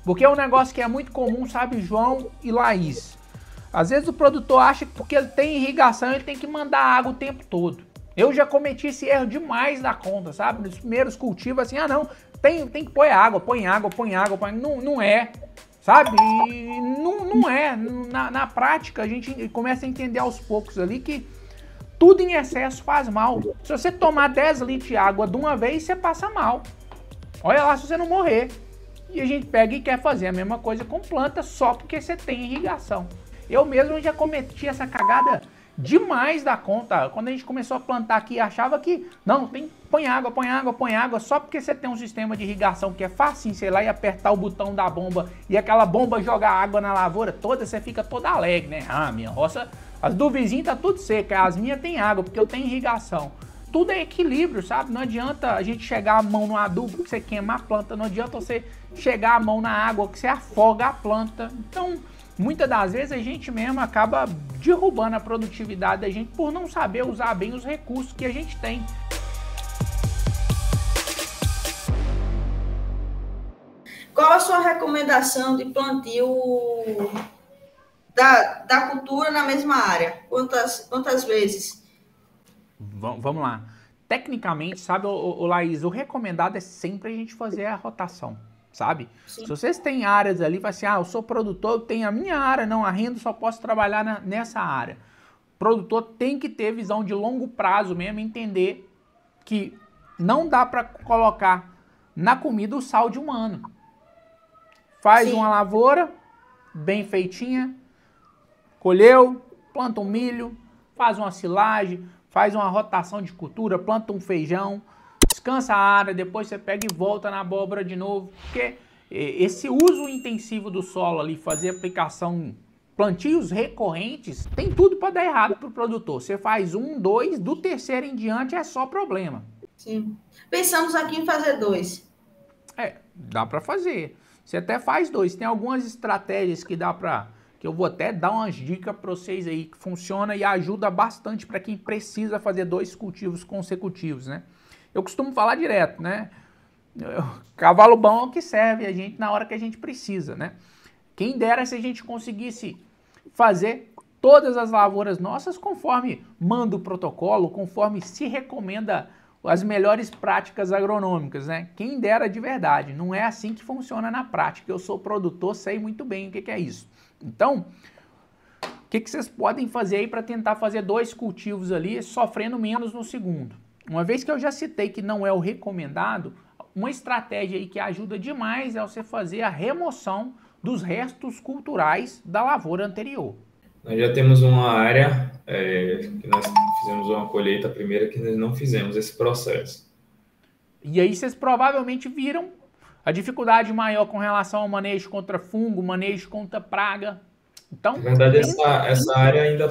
Porque é um negócio que é muito comum, sabe, João e Laís? Às vezes o produtor acha que porque ele tem irrigação, ele tem que mandar água o tempo todo. Eu já cometi esse erro demais da conta, sabe? Nos primeiros cultivos, assim, não, tem que pôr água, põe água, põe água, põe... Não é, sabe? E não é. Na prática, a gente começa a entender aos poucos ali que tudo em excesso faz mal. Se você tomar 10 litros de água de uma vez, você passa mal. Olha lá se você não morrer. E a gente pega e quer fazer a mesma coisa com planta só porque você tem irrigação. Eu mesmo já cometi essa cagada demais da conta. Quando a gente começou a plantar aqui, achava que não, põe água, põe água, põe água, só porque você tem um sistema de irrigação que é fácil, sei lá, e apertar o botão da bomba e aquela bomba jogar água na lavoura toda, você fica toda alegre, né? Ah, minha roça, as do vizinho tá tudo seca, as minhas tem água, porque eu tenho irrigação. Tudo é equilíbrio, sabe? Não adianta a gente chegar a mão no adubo que você queima a planta, não adianta você chegar a mão na água que você afoga a planta. Então, muitas das vezes a gente mesmo acaba derrubando a produtividade da gente por não saber usar bem os recursos que a gente tem. Qual a sua recomendação de plantio da cultura na mesma área? Quantas vezes? Vamos lá. Tecnicamente, sabe, Laís, o recomendado é sempre a gente fazer a rotação, sabe? Sim. Se vocês têm áreas ali, vai assim, eu sou produtor, eu tenho a minha área, não arrendo, só posso trabalhar nessa área. O produtor tem que ter visão de longo prazo mesmo, entender que não dá para colocar na comida o sal de um ano. Faz Sim. uma lavoura bem feitinha, colheu, planta um milho, faz uma silagem, faz uma rotação de cultura, planta um feijão, descansa a área, depois você pega e volta na abóbora de novo. Porque esse uso intensivo do solo ali, fazer aplicação, plantios recorrentes, tem tudo para dar errado para o produtor. Você faz 1, 2, do terceiro em diante é só problema. Sim. Pensamos aqui em fazer 2. Dá para fazer. Você até faz 2. Tem algumas estratégias que dá para... que eu vou até dar umas dicas para vocês aí, que funciona e ajuda bastante para quem precisa fazer 2 cultivos consecutivos, né? Eu costumo falar direto, né? Cavalo bom é o que serve a gente na hora que a gente precisa, né? Quem dera se a gente conseguisse fazer todas as lavouras nossas conforme manda o protocolo, conforme se recomenda as melhores práticas agronômicas, né? Quem dera de verdade. Não é assim que funciona na prática. Eu sou produtor, sei muito bem o que é isso. Então, o que vocês podem fazer aí para tentar fazer 2 cultivos ali, sofrendo menos no segundo? Uma vez que eu já citei que não é o recomendado, uma estratégia aí que ajuda demais é você fazer a remoção dos restos culturais da lavoura anterior. Nós já temos uma área que nós fizemos uma colheita primeira que nós não fizemos esse processo. E aí vocês provavelmente viram a dificuldade maior com relação ao manejo contra fungo, manejo contra praga. Então, na verdade, essa área ainda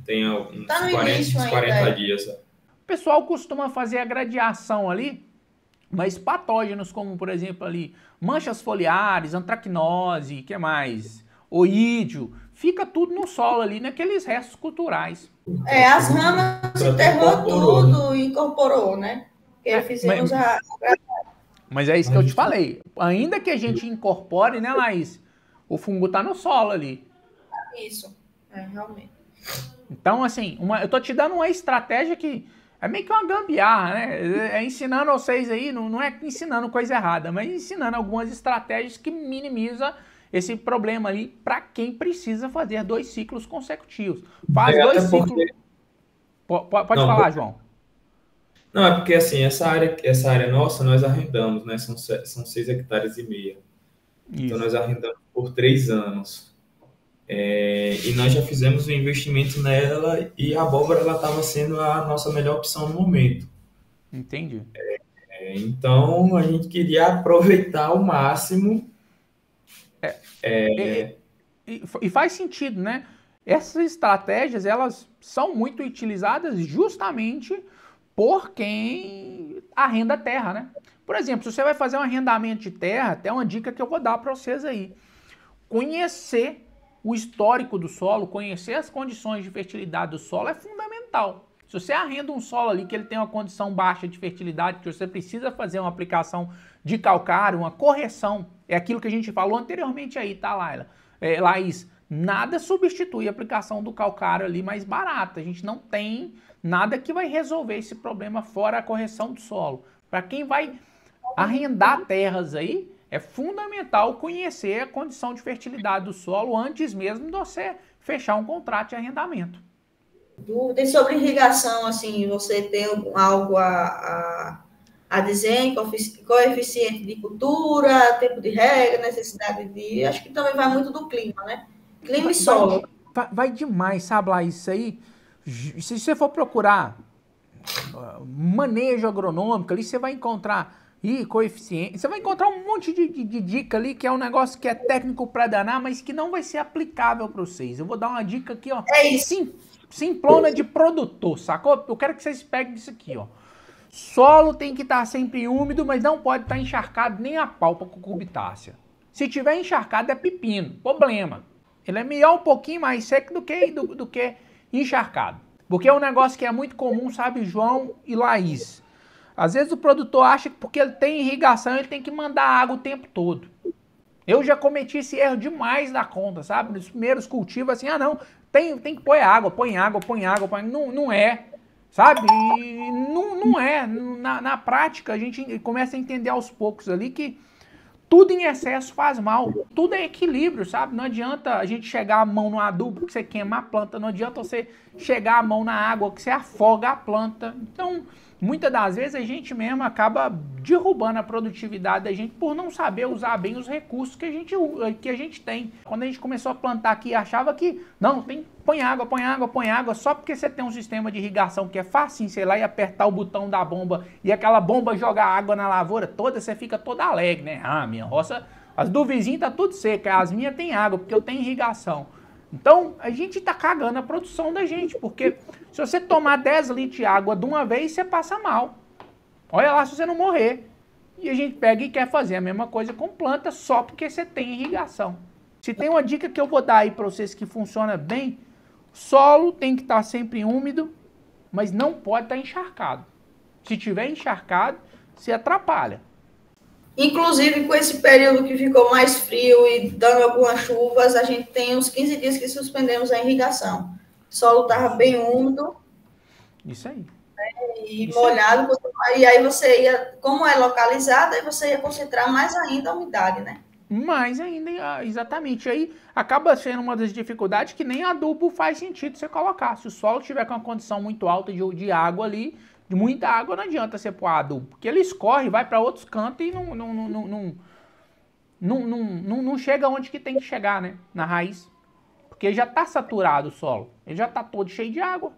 tem uns 40 dias. O pessoal costuma fazer a gradiação ali, mas patógenos como, por exemplo, ali manchas foliares, antracnose, que mais? Oídio, fica tudo no solo ali, naqueles restos culturais. As ramas enterrou tudo e incorporou, né? Porque fizemos Mas é isso que eu te falei. Ainda que a gente incorpore, né, Laís? O fungo tá no solo ali. Isso, realmente. Então, assim, eu tô te dando uma estratégia que é meio que uma gambiarra, né? É ensinando vocês aí, não é ensinando coisa errada, mas ensinando algumas estratégias que minimizam esse problema ali para quem precisa fazer 2 ciclos consecutivos. Faz 2 ciclos... Pode falar, João. Não, é porque assim, essa área nossa nós arrendamos, né? São 6,5 hectares. Isso. Então nós arrendamos por 3 anos. E nós já fizemos um investimento nela e a abóbora estava sendo a nossa melhor opção no momento. Entendi. Então a gente queria aproveitar ao máximo. E faz sentido, né? Essas estratégias, elas são muito utilizadas justamente por quem arrenda terra, né? Por exemplo, se você vai fazer um arrendamento de terra, até uma dica que eu vou dar para vocês aí. Conhecer o histórico do solo, conhecer as condições de fertilidade do solo é fundamental. Se você arrenda um solo ali que ele tem uma condição baixa de fertilidade, que você precisa fazer uma aplicação de calcário, uma correção. É aquilo que a gente falou anteriormente aí, tá, Laila? Laís, nada substitui a aplicação do calcário ali mais barata. A gente não tem nada que vai resolver esse problema fora a correção do solo. Para quem vai arrendar terras aí, é fundamental conhecer a condição de fertilidade do solo antes mesmo de você fechar um contrato de arrendamento. Dúvidas sobre irrigação, assim, você tem algo a dizer, coeficiente de cultura, tempo de rega, necessidade de... Acho que também vai muito do clima, né? Clima e solo. Vai demais, sabe lá, isso aí. Se você for procurar manejo agronômico ali, você vai encontrar coeficiente, você vai encontrar um monte de dica ali, que é um negócio que é técnico para danar, mas que não vai ser aplicável para vocês. Eu vou dar uma dica aqui, ó. É isso. Simplona de produtor, sacou? Eu quero que vocês peguem isso aqui, ó. Solo tem que estar sempre úmido, mas não pode estar encharcado nem a pau para cucurbitacea. Se tiver encharcado é pepino, problema. Ele é melhor um pouquinho mais seco do que encharcado. Porque é um negócio que é muito comum, sabe, João e Laís. Às vezes o produtor acha que porque ele tem irrigação, ele tem que mandar água o tempo todo. Eu já cometi esse erro demais da conta, sabe? Nos primeiros cultivos, assim, não, tem que pôr água, põe água. Não é, sabe? E não é. Na prática, a gente começa a entender aos poucos ali que tudo em excesso faz mal. Tudo é equilíbrio, sabe? Não adianta a gente chegar a mão no adubo que você queima a planta. Não adianta você chegar a mão na água que você afoga a planta. Então, muitas das vezes a gente mesmo acaba derrubando a produtividade da gente por não saber usar bem os recursos que a gente tem. Quando a gente começou a plantar aqui, achava que não, põe água, só porque você tem um sistema de irrigação que é fácil, sei lá, e apertar o botão da bomba e aquela bomba jogar água na lavoura toda, você fica toda alegre, né? Ah, minha roça, as do vizinho tá tudo seca, as minhas tem água, porque eu tenho irrigação. Então, a gente tá cagando a produção da gente, porque se você tomar 10 litros de água de uma vez, você passa mal. Olha lá se você não morrer. E a gente pega e quer fazer a mesma coisa com planta só porque você tem irrigação. Se tem uma dica que eu vou dar aí para vocês que funciona bem, solo tem que estar sempre úmido, mas não pode estar encharcado. Se tiver encharcado, se atrapalha. Inclusive, com esse período que ficou mais frio e dando algumas chuvas, a gente tem uns 15 dias que suspendemos a irrigação. O solo estava bem úmido. Isso aí. E molhado. E aí você ia, como é localizado, aí você ia concentrar mais ainda a umidade, né? Mais ainda, exatamente. Aí acaba sendo uma das dificuldades que nem adubo faz sentido você colocar. Se o solo tiver com uma condição muito alta de água ali, de muita água, não adianta você pôr adubo, porque ele escorre, vai para outros cantos e não chega onde que tem que chegar, né? Na raiz. Porque já está saturado o solo, ele já está todo cheio de água.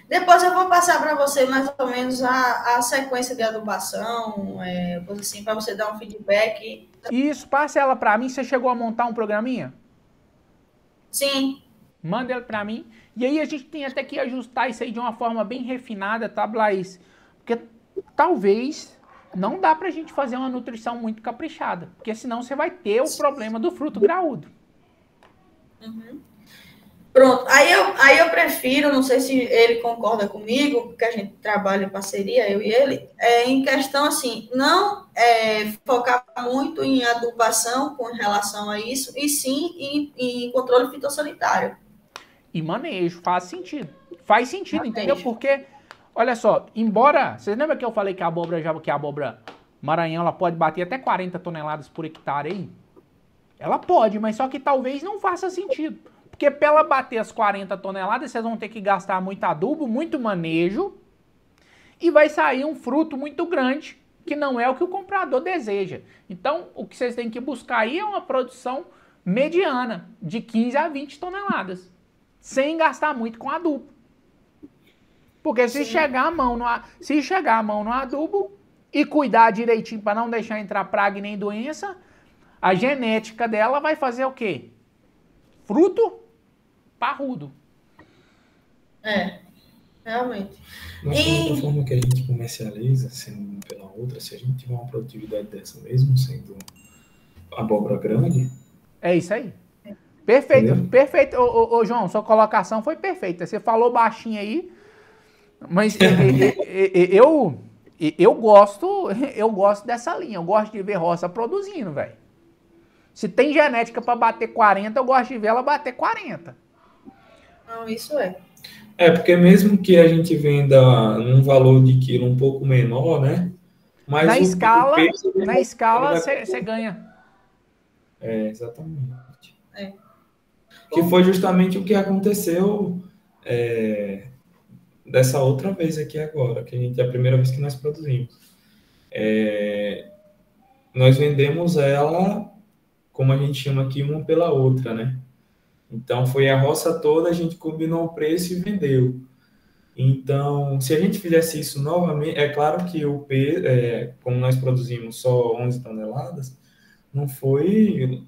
Depois eu vou passar para você mais ou menos a sequência de adubação, coisa assim, para você dar um feedback. Isso, passa ela para mim. Você chegou a montar um programinha? Sim. Manda ela para mim. E aí a gente tem até que ajustar isso aí de uma forma bem refinada, tá, Blaís? Porque talvez não dá pra gente fazer uma nutrição muito caprichada. Porque senão você vai ter o problema do fruto graúdo. Uhum. Pronto. Aí eu prefiro, não sei se ele concorda comigo, porque a gente trabalha em parceria, eu e ele, em questão assim, não focar muito em adubação com relação a isso, e sim em controle fitossanitário. E manejo, faz sentido. Faz sentido, entendeu? Porque, olha só, embora... Vocês lembram que eu falei que a abóbora Maranhão, ela pode bater até 40 toneladas por hectare aí? Ela pode, mas só que talvez não faça sentido. Porque para ela bater as 40 toneladas, vocês vão ter que gastar muito adubo, muito manejo, e vai sair um fruto muito grande, que não é o que o comprador deseja. Então, o que vocês têm que buscar aí é uma produção mediana, de 15 a 20 toneladas. Sem gastar muito com adubo. Porque se chegar a mão no adubo e cuidar direitinho para não deixar entrar praga e nem doença, a genética dela vai fazer o quê? Fruto parrudo. Realmente. Mas da outra forma que a gente comercializa, sendo uma pela outra, se a gente tiver uma produtividade dessa mesmo, sendo abóbora grande... É isso aí. Perfeito, perfeito. Ô, João, sua colocação foi perfeita. Você falou baixinho aí, mas eu gosto dessa linha. Eu gosto de ver roça produzindo, velho. Se tem genética para bater 40, eu gosto de ver ela bater 40. Não, isso é. Porque mesmo que a gente venda num valor de quilo um pouco menor, né? Mas na peso, escala você ganha. Exatamente. Que foi justamente o que aconteceu dessa outra vez aqui agora, que é a primeira vez que nós produzimos. Nós vendemos ela, como a gente chama aqui, uma pela outra, né? Então, foi a roça toda, a gente combinou o preço e vendeu. Então, se a gente fizesse isso novamente, é claro que o peso, como nós produzimos só 11 toneladas, não foi...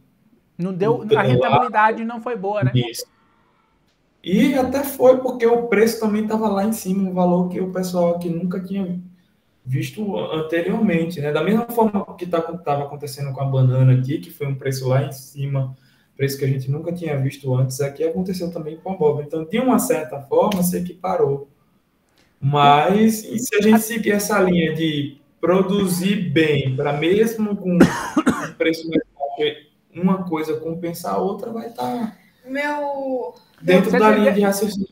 Não deu, a rentabilidade não foi boa, né? Isso. E até foi porque o preço também estava lá em cima, um valor que o pessoal aqui nunca tinha visto anteriormente, né? Da mesma forma que estava acontecendo com a banana aqui, que foi um preço lá em cima, preço que a gente nunca tinha visto antes, aqui aconteceu também com a abóbora. Então, de uma certa forma, se equiparou. Mas, e se a gente seguir essa linha de produzir bem, para mesmo com um preço mais baixo, uma coisa compensar a outra, vai estar dentro da linha de raciocínio.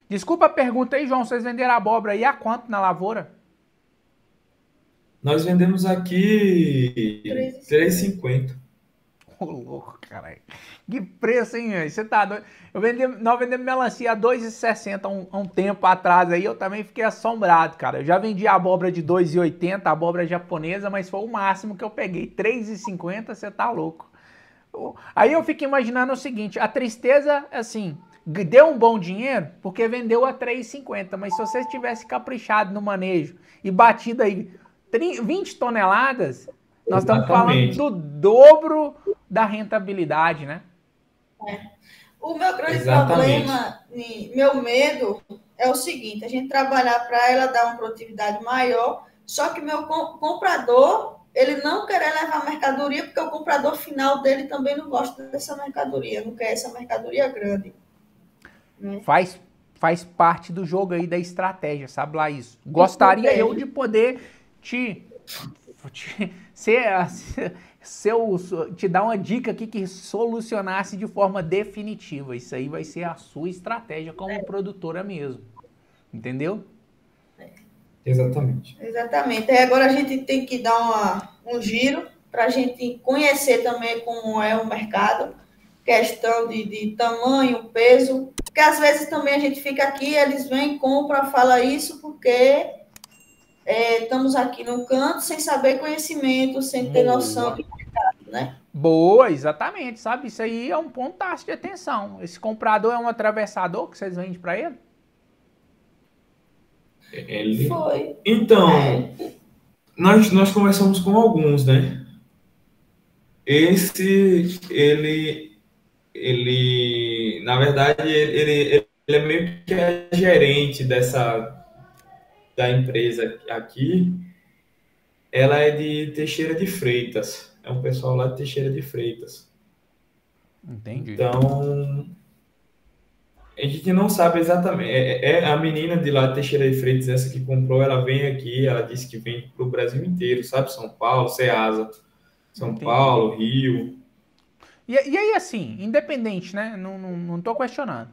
Desculpa a pergunta aí, João. Vocês venderam abóbora aí a quanto na lavoura? Nós vendemos aqui R$3,50. Ô, louco, caralho. Que preço, hein? Você tá doido? Nós vendemos melancia a R$2,60 há um tempo atrás aí. Eu também fiquei assombrado, cara. Eu já vendi abóbora de R$2,80, abóbora japonesa, mas foi o máximo que eu peguei. R$3,50, você tá louco. Aí eu fico imaginando o seguinte, a tristeza, assim, deu um bom dinheiro porque vendeu a R$3,50, mas se você tivesse caprichado no manejo e batido aí 20 toneladas, nós estamos falando do dobro da rentabilidade, né? O meu grande problema, meu medo é o seguinte, a gente trabalhar para ela dar uma produtividade maior, só que meu comprador, ele não quer levar a mercadoria, porque o comprador final dele também não gosta dessa mercadoria, não quer essa mercadoria grande. Né? Faz parte do jogo aí da estratégia, sabe lá isso. Gostaria eu de poder te dar uma dica aqui que solucionasse de forma definitiva. Isso aí vai ser a sua estratégia como produtora mesmo. Entendeu? Exatamente. Exatamente. Aí agora a gente tem que dar um giro para a gente conhecer também como é o mercado, questão de tamanho, peso, porque às vezes também a gente fica aqui, eles vêm, compram, fala isso porque estamos aqui no canto sem saber conhecimento, sem ter noção do mercado, né? Boa, exatamente, sabe? Isso aí é um ponto de atenção. Esse comprador é um atravessador que vocês vendem para ele? Foi. Então, nós conversamos com alguns, né? Ele na verdade, ele é meio que a gerente da empresa aqui. Ela é de Teixeira de Freitas. É um pessoal lá de Teixeira de Freitas. Entendi. Então, a gente não sabe exatamente. A menina de lá de Teixeira de Freitas, essa que comprou, ela vem aqui, ela disse que vem para o Brasil inteiro, sabe? São Paulo, Ceasa, São Entendi. Paulo, Rio. E aí, assim, independente, né? Não tô questionando.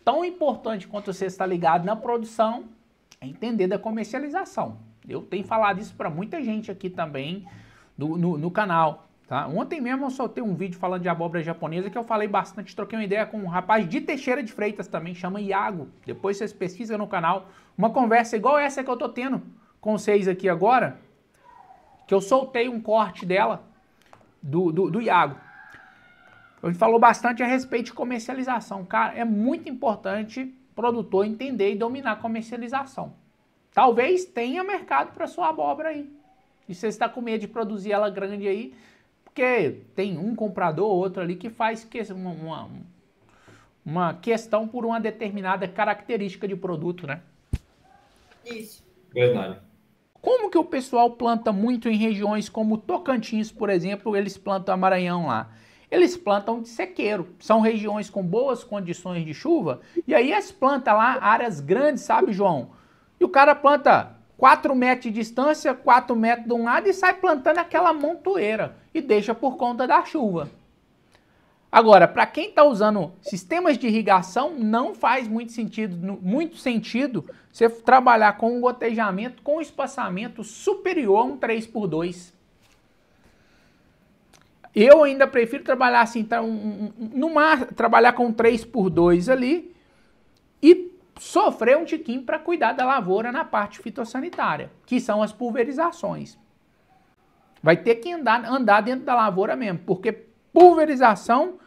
Tão importante quanto você estar ligado na produção é entender da comercialização. Eu tenho falado isso para muita gente aqui também no canal. Tá? Ontem mesmo eu soltei um vídeo falando de abóbora japonesa que eu falei bastante, troquei uma ideia com um rapaz de Teixeira de Freitas também, chama Iago. Depois vocês pesquisam no canal. Uma conversa igual essa que eu tô tendo com vocês aqui agora, que eu soltei um corte dela, do Iago. Ele falou bastante a respeito de comercialização. Cara, é muito importante o produtor entender e dominar a comercialização. Talvez tenha mercado para sua abóbora aí. E você está com medo de produzir ela grande aí, porque tem um comprador ou outro ali que faz uma questão por uma determinada característica de produto, né? Isso. Verdade. Como que o pessoal planta muito em regiões como Tocantins, por exemplo, eles plantam Maranhão lá? Eles plantam de sequeiro. São regiões com boas condições de chuva. E aí eles plantam lá áreas grandes, sabe, João? E o cara planta 4 metros de distância, 4 metros de um lado e sai plantando aquela montoeira e deixa por conta da chuva. Agora, para quem está usando sistemas de irrigação, não faz muito sentido você trabalhar com um gotejamento com espaçamento superior a um 3x2. Eu ainda prefiro trabalhar assim, trabalhar com 3x2 ali e sofrer um tiquinho para cuidar da lavoura na parte fitossanitária, que são as pulverizações. Vai ter que andar dentro da lavoura mesmo, porque pulverização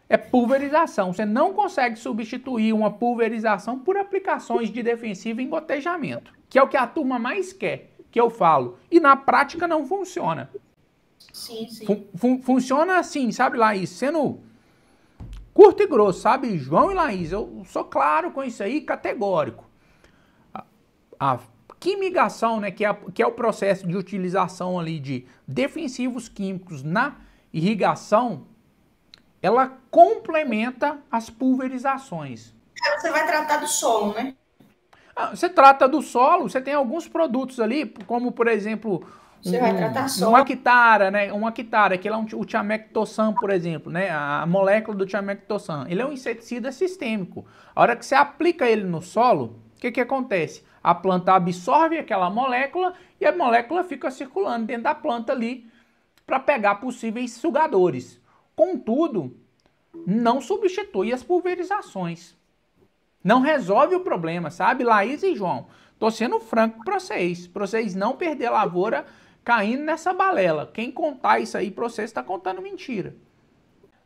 é pulverização. Você não consegue substituir uma pulverização por aplicações de defensivo em gotejamento, que é o que a turma mais quer, que eu falo. E na prática não funciona. Sim, sim. Funciona assim, sabe, Laís? Sendo curto e grosso, sabe? João e Laís, eu sou claro com isso aí, categórico. A quimigação, né, que é o processo de utilização ali de defensivos químicos na irrigação, ela complementa as pulverizações. Você vai tratar do solo, né? Você trata do solo, você tem alguns produtos ali, como por exemplo, você vai tratar solo. Uma quitara, né? Uma quitara, que é o Thiamectosan, por exemplo, né? A molécula do Thiamectosan. Ele é um inseticida sistêmico. A hora que você aplica ele no solo, o que acontece? A planta absorve aquela molécula e a molécula fica circulando dentro da planta ali para pegar possíveis sugadores. Contudo, não substitui as pulverizações. Não resolve o problema, sabe, Laís e João? Tô sendo franco para vocês não perder a lavoura caindo nessa balela. Quem contar isso aí para vocês está contando mentira.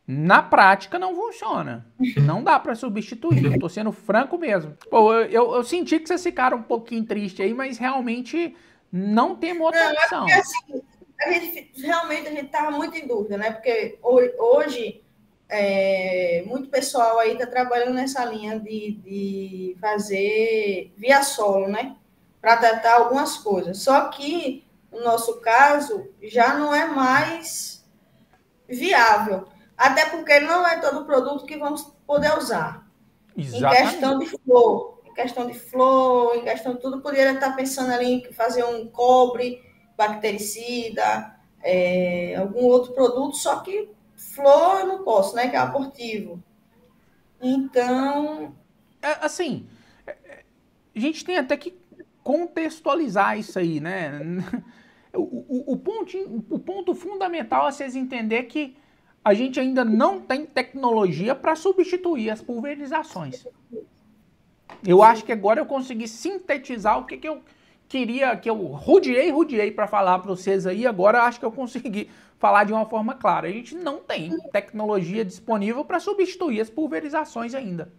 Na prática não funciona. Não dá para substituir. Tô sendo franco mesmo. Pô, eu senti que vocês ficaram um pouquinho tristes aí, mas realmente não temos outra opção. É assim, realmente a gente estava muito em dúvida, né? Porque hoje muito pessoal aí está trabalhando nessa linha de fazer via solo, né? Para tratar algumas coisas. Só que, no nosso caso, já não é mais viável. Até porque não é todo produto que vamos poder usar. Exatamente. Em questão de flor, de tudo, poderia estar pensando ali em fazer um cobre, bactericida, algum outro produto, só que flor eu não posso, né? Que é abortivo. Então... assim, a gente tem até que contextualizar isso aí, né? O ponto fundamental é vocês entenderem que a gente ainda não tem tecnologia para substituir as pulverizações. Eu acho que agora eu consegui sintetizar o que eu queria, que eu rodeei para falar para vocês aí, agora acho que eu consegui falar de uma forma clara. A gente não tem tecnologia disponível para substituir as pulverizações ainda.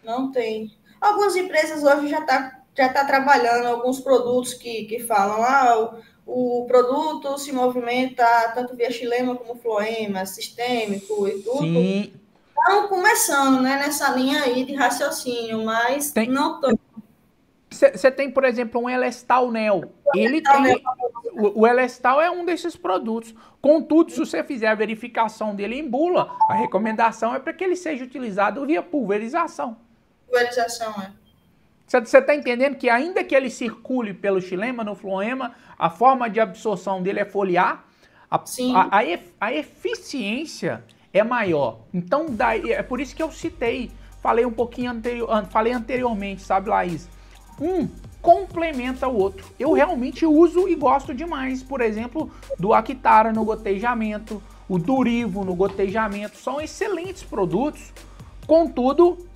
Não tem. Algumas empresas hoje já tá trabalhando alguns produtos que falam, o produto se movimenta tanto via xilema como floema, sistêmico e tudo. Sim. Estão começando, né, nessa linha aí de raciocínio, mas não estão. Você tem, por exemplo, um Elestal Nel. O Elestal é um desses produtos. Contudo, se você fizer a verificação dele em bula, a recomendação é para que ele seja utilizado via pulverização. Pulverização, Você está entendendo que ainda que ele circule pelo xilema, no floema, a forma de absorção dele é foliar, a eficiência é maior. Então, é por isso que eu falei um pouquinho falei anteriormente, sabe, Laís? Um complementa o outro. Eu realmente uso e gosto demais, por exemplo, do Actara no gotejamento, o Durivo no gotejamento. São excelentes produtos, contudo,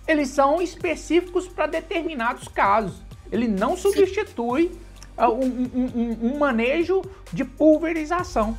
eles são específicos para determinados casos. Ele não substitui um manejo de pulverização.